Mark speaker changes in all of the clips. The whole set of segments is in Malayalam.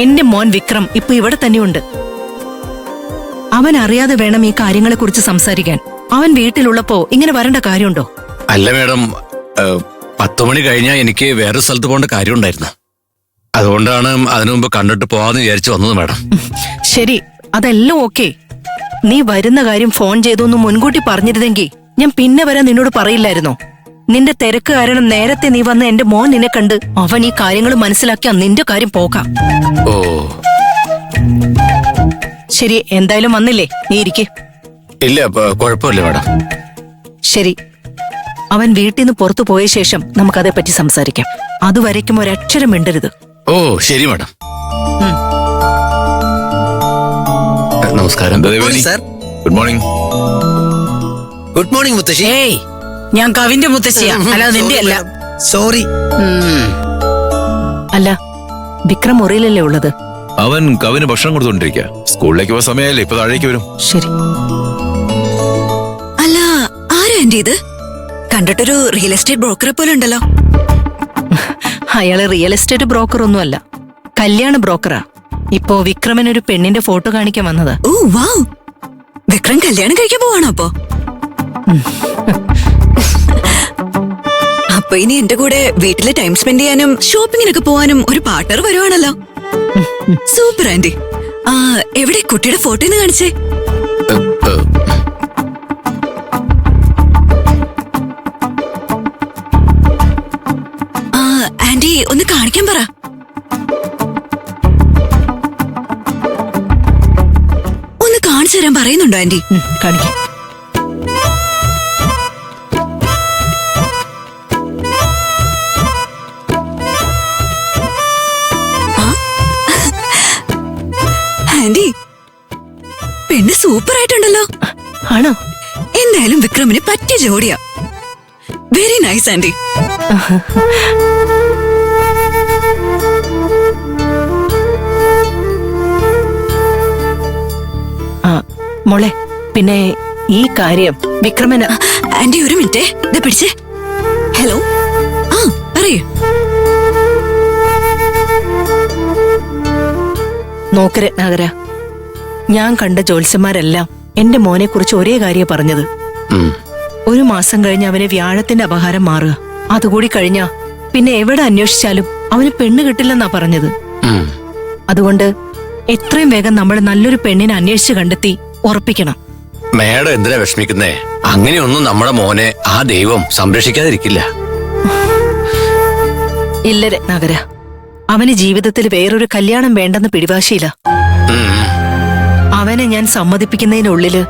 Speaker 1: എന്റെ മോൻ വിക്രം ഇപ്പൊ ഇവിടെ തന്നെയുണ്ട്. അവൻ അറിയാതെ വേണം ഈ കാര്യങ്ങളെ കുറിച്ച് സംസാരിക്കാൻ. അവൻ വീട്ടിലുള്ളപ്പോ ഇങ്ങനെ വരേണ്ട കാര്യമുണ്ടോ?
Speaker 2: അല്ല മേഡം, 10 മണി കഴിഞ്ഞാൽ എനിക്ക് വേറെ സ്ഥലത്ത് പോകേണ്ട കാര്യമുണ്ടായിരുന്നു. അതുകൊണ്ടാണ് അതിനു മുമ്പ് കണ്ടിട്ട് പോവാന്ന് വിചാരിച്ചു വന്നത് മേഡം.
Speaker 1: ശരി, അതെല്ലാം ഓക്കെ. നീ വരുന്ന കാര്യം ഫോൺ ചെയ്തൊന്ന് മുൻകൂട്ടി പറഞ്ഞിരുന്നെങ്കിൽ ഞാൻ പിന്നെ വരെ നിന്നോട് പറയില്ലായിരുന്നോ? നിന്റെ തിരക്ക് കാരണം നേരത്തെ നീ വന്ന് എന്റെ മോൻ നിന്നെ കണ്ട് അവൻ ഈ കാര്യങ്ങൾ മനസ്സിലാക്കിയാ നിന്റെ കാര്യം പോകാം.
Speaker 2: ഓ
Speaker 1: ശരി, എന്തായാലും വന്നില്ലേ, നീ ഇരിക്കെ.
Speaker 2: ഇല്ല, കുഴപ്പമില്ല മേഡം.
Speaker 1: ശരി, അവൻ വീട്ടിൽ നിന്ന് പുറത്തു പോയ ശേഷം നമുക്കതേ പറ്റി സംസാരിക്കാം. അതുവരയ്ക്കും ഒരക്ഷരം മിണ്ടരുത്.
Speaker 2: ഓ ശരി മേഡം. നമസ്കാരം.
Speaker 3: Good morning.
Speaker 4: ഗുഡ് മോർണിംഗ് മുത്തശ്ശി.
Speaker 5: ഏയ്, ഞാൻ കവിന്റെ മുത്തശ്ശിയാ, അല്ലാതെ നിന്റെ അല്ല.
Speaker 4: സോറി.
Speaker 1: അല്ല, വിക്രം മുറിയിലല്ലേ ഉള്ളത്?
Speaker 3: അവൻ കവിന് ഭക്ഷണം കൊടുത്തോണ്ടിരിക്കുക. സ്കൂളിലേക്ക് പോയ സമയമായില്ലേ, ഇപ്പൊ താഴേക്ക് വരും.
Speaker 1: ശരി.
Speaker 6: അല്ല, ആരാ എന്റെ ഇത്? കണ്ടിട്ടൊരു റിയൽ എസ്റ്റേറ്റ് ബ്രോക്കറെ പോലെ ഉണ്ടല്ലോ.
Speaker 1: അയാള് റിയൽ എസ്റ്റേറ്റ് ബ്രോക്കർ ഒന്നുമല്ല, കല്യാണ ബ്രോക്കറാ. ഇപ്പോ വിക്രമൻ ഒരു പെണ്ണിന്റെ ഫോട്ടോ കാണിക്കാൻ വന്നതാ.
Speaker 6: ഓ വാവ്, വിക്രം കല്യാണം കഴിക്കാൻ പോവാണോ അപ്പൊ? അപ്പൊ ഇനി എന്റെ കൂടെ വീട്ടില് ടൈം സ്പെൻഡ് ചെയ്യാനും ഷോപ്പിങ്ങിനൊക്കെ പോവാനും ഒരു പാർട്ണർ വരുവാണല്ലോ. Super anti. എവിടെ കുട്ടിയുടെ ഫോട്ടോ ഒന്ന് കാണിച്ചേ. ആന്റി ഒന്ന് കാണിക്കാൻ പറ. ഒന്ന് കാണിച്ചു തരാൻ പറയുന്നുണ്ടോ ആന്റി?
Speaker 1: കാണിക്കാം.
Speaker 6: ആന്റി, പെണ്ണ് സൂപ്പർ ആയിട്ടുണ്ടല്ലോ.
Speaker 1: ആണോ?
Speaker 6: എന്തായാലും വിക്രമിന് പറ്റിയ ജോഡിയാ. Very nice anti.
Speaker 1: മോളെ, പിന്നെ ഈ കാര്യം വിക്രമന്.
Speaker 6: ആന്റി ഒരു മിനിറ്റ്, ഇതാ പിടിച്ചേ. ഹലോ, പറയൂ.
Speaker 1: നോക്ക് രത്നാകര, ഞാൻ കണ്ട ജ്യോത്സ്യന്മാരെല്ലാം എന്റെ മോനെ കുറിച്ച് ഒരേ കാര്യം പറഞ്ഞത്. 1 മാസം കഴിഞ്ഞ് അവന് വ്യാഴത്തിന്റെ അപഹാരം മാറുക. അതുകൂടി കഴിഞ്ഞാ പിന്നെ എവിടെ അന്വേഷിച്ചാലും അവന് പെണ്ണ് കിട്ടില്ലെന്നാ പറഞ്ഞത്. അതുകൊണ്ട് എത്രയും വേഗം നമ്മൾ നല്ലൊരു പെണ്ണിനെ അന്വേഷിച്ച് കണ്ടെത്തി ഉറപ്പിക്കണം.
Speaker 2: മേഡം എന്തിനാ വിഷമിക്കുന്നേ? അങ്ങനെയൊന്നും നമ്മുടെ മോനെ ആ ദൈവം സംരക്ഷിക്കാതിരിക്കില്ല.
Speaker 1: ഇല്ല രത്നാകര, അവന് ജീവിതത്തിൽ വേറൊരു കല്യാണം വേണ്ടെന്ന് പിടിവാശിയില്ല. അവനെ ഞാൻ സമ്മതിപ്പിക്കുന്നതിനുള്ളില്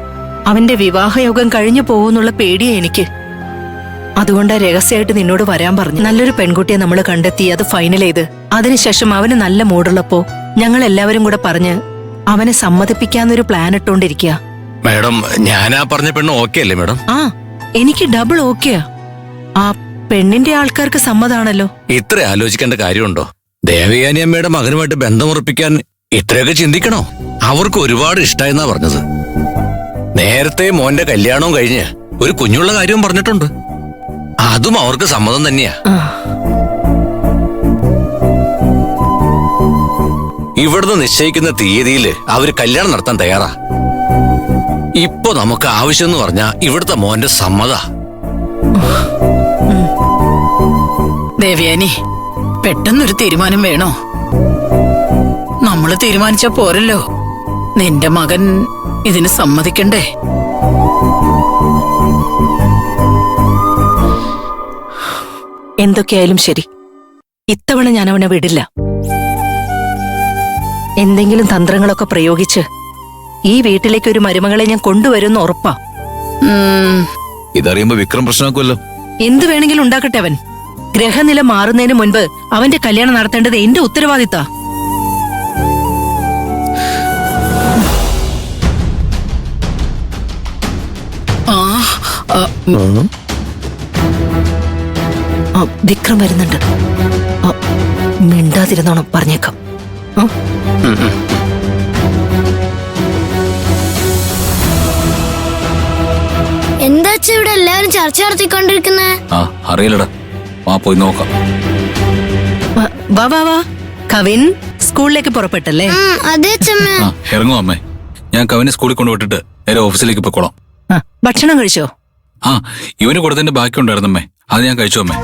Speaker 1: അവന്റെ വിവാഹയോഗം കഴിഞ്ഞു പോകുന്നുള്ള പേടിയാ എനിക്ക്. അതുകൊണ്ടാ രഹസ്യമായിട്ട് നിന്നോട് വരാൻ പറഞ്ഞു. നല്ലൊരു പെൺകുട്ടിയെ നമ്മൾ കണ്ടെത്തി അത് ഫൈനൽ ചെയ്ത് അതിനുശേഷം അവന് നല്ല മൂടുള്ളപ്പോ ഞങ്ങൾ എല്ലാവരും കൂടെ പറഞ്ഞ് അവനെ സമ്മതിപ്പിക്കാന്നൊരു പ്ലാൻ ഇട്ടോണ്ടിരിക്കുക.
Speaker 2: മേഡം, ഞാനാ പറഞ്ഞ പെണ്ണ് ഓക്കെ അല്ലേ മേഡം?
Speaker 1: എനിക്ക് ഡബിൾ ഓക്കെയാ. ആ പെണ്ണിന്റെ ആൾക്കാർക്ക് സമ്മതാണല്ലോ.
Speaker 2: ഇത്ര ആലോചിക്കേണ്ട കാര്യമുണ്ടോ? ദേവയാനി അമ്മയുടെ മകനുമായിട്ട് ബന്ധമുറപ്പിക്കാൻ ഇത്രയൊക്കെ ചിന്തിക്കണോ? അവർക്ക് ഒരുപാട് ഇഷ്ടായെന്നാ പറഞ്ഞത്. നേരത്തെ മോന്റെ കല്യാണവും കഴിഞ്ഞ് ഒരു കുഞ്ഞുള്ള കാര്യവും പറഞ്ഞിട്ടുണ്ട്. അതും അവർക്ക് സമ്മതം തന്നെയാ. ഇവിടുന്ന് നിശ്ചയിക്കുന്ന തീയതിയില് അവര് കല്യാണം നടത്താൻ തയ്യാറാ. ഇപ്പൊ നമുക്ക് ആവശ്യം എന്ന് പറഞ്ഞാ ഇവിടുത്തെ മോന്റെ സമ്മത.
Speaker 5: ദേവയാനി, പെട്ടെന്നൊരു തീരുമാനം വേണോ? നമ്മള് തീരുമാനിച്ച പോരല്ലോ, നിന്റെ മകൻ ഇതിന് സമ്മതിക്കണ്ടേ?
Speaker 1: എന്തൊക്കെയായാലും ശരി, ഇത്തവണ ഞാൻ അവനെ വിടില്ല. എന്തെങ്കിലും തന്ത്രങ്ങളൊക്കെ പ്രയോഗിച്ച് ഈ വീട്ടിലേക്ക് ഒരു മരുമകളെ ഞാൻ കൊണ്ടുവരുമെന്ന് ഉറപ്പാ.
Speaker 3: ഇതറിയുമ്പോ വിക്രം പ്രശ്നമാക്കുമല്ലോ.
Speaker 1: എന്ത് വേണമെങ്കിലും ഉണ്ടാക്കട്ടെ അവൻ. ഗ്രഹനില മാറുന്നതിന് മുൻപ് അവന്റെ കല്യാണം നടത്തേണ്ടത് എന്റെ ഉത്തരവാദിത്ത. വിക്രം വരുന്നുണ്ട്. മിണ്ടാതിരുന്നോണം, പറഞ്ഞേക്കാം.
Speaker 7: എന്താ ഇവിടെ എല്ലാവരും ചർച്ച നടത്തിക്കൊണ്ടിരിക്കുന്നേ?
Speaker 3: അറിയില്ലടാ, പോയി നോക്കാം.
Speaker 1: വാ വാ വാ. കവിൻ, സ്കൂളിലേക്ക് പുറപ്പെട്ടല്ലേ
Speaker 7: അതെ അച്ഛമ്മ.
Speaker 8: ആ ഇറങ്ങും അമ്മേ. ഞാൻ കവിനെ സ്കൂളിൽ കൊണ്ടുവിട്ടിട്ട് നേരെ ഓഫീസിലേക്ക് പൊക്കോളാം.
Speaker 1: ഭക്ഷണം കഴിച്ചോ?
Speaker 8: ആ ഇവന് കൊടുത്തതിന്റെ ബാക്കി ഉണ്ടായിരുന്നമ്മേ, അത് ഞാൻ കഴിച്ചു അമ്മേ.